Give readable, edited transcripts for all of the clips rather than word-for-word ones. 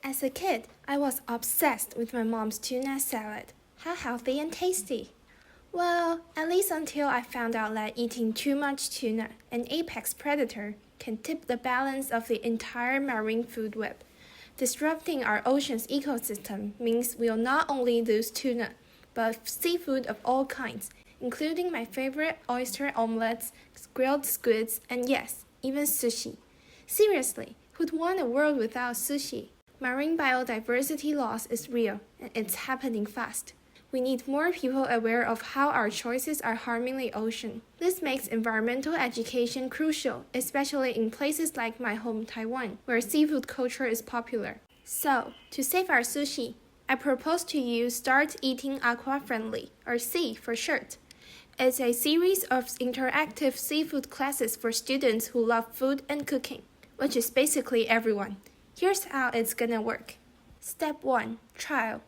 As a kid, I was obsessed with my mom's tuna salad. How healthy and tasty! Well, at least until I found out that eating too much tuna, an apex predator, can tip the balance of the entire marine food web. Disrupting our ocean's ecosystem means we'll not only lose tuna, but seafood of all kinds, including my favorite oyster omelets, grilled squids, and yes, even sushi. Seriously, who'd want a world without sushi? Marine biodiversity loss is real, and it's happening fast. We need more people aware of how our choices are harming the ocean. This makes environmental education crucial, especially in places like my home Taiwan, where seafood culture is popular. So, to save our sushi, I propose to you Start Eating Aqua-friendly, or C for short. It's a series of interactive seafood classes for students who love food and cooking, which is basically everyone. Here's how it's gonna work. Step 1. Trial.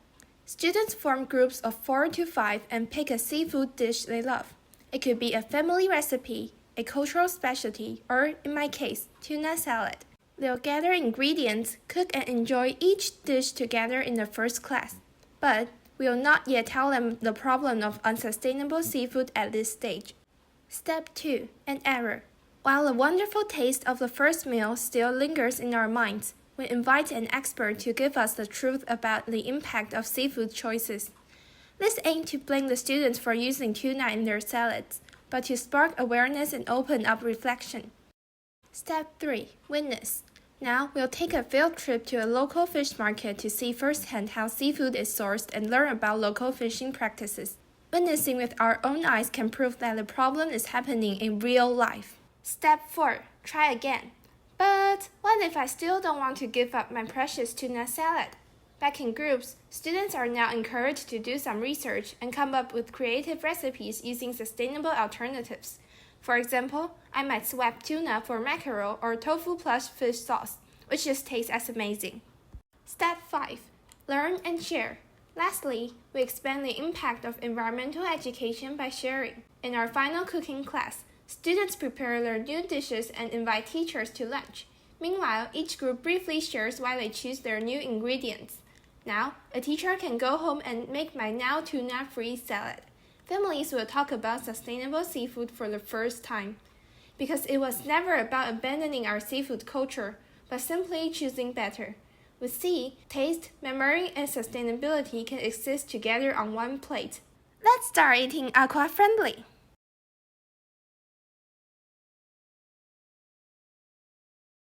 Students form groups of 4 to 5 and pick a seafood dish they love. It could be a family recipe, a cultural specialty, or, in my case, tuna salad. They'll gather ingredients, cook and enjoy each dish together in the first class. But we'll not yet tell them the problem of unsustainable seafood at this stage. Step 2. An error. While the wonderful taste of the first meal still lingers in our minds, we invite an expert to give us the truth about the impact of seafood choices. This ain't to blame the students for using tuna in their salads, but to spark awareness and open up reflection. Step 3. Witness. Now, we'll take a field trip to a local fish market to see firsthand how seafood is sourced and learn about local fishing practices. Witnessing with our own eyes can prove that the problem is happening in real life. Step 4. Try again. But what if I still don't want to give up my precious tuna salad? Back in groups, students are now encouraged to do some research and come up with creative recipes using sustainable alternatives. For example, I might swap tuna for mackerel or tofu plus fish sauce, which just tastes as amazing. Step 5. Learn and share. Lastly, we expand the impact of environmental education by sharing. In our final cooking class, students prepare their new dishes and invite teachers to lunch. Meanwhile, each group briefly shares why they choose their new ingredients. Now, a teacher can go home and make my now tuna-free salad. Families will talk about sustainable seafood for the first time. Because it was never about abandoning our seafood culture, but simply choosing better. With C, taste, memory, and sustainability can exist together on one plate. Let's start eating aqua-friendly!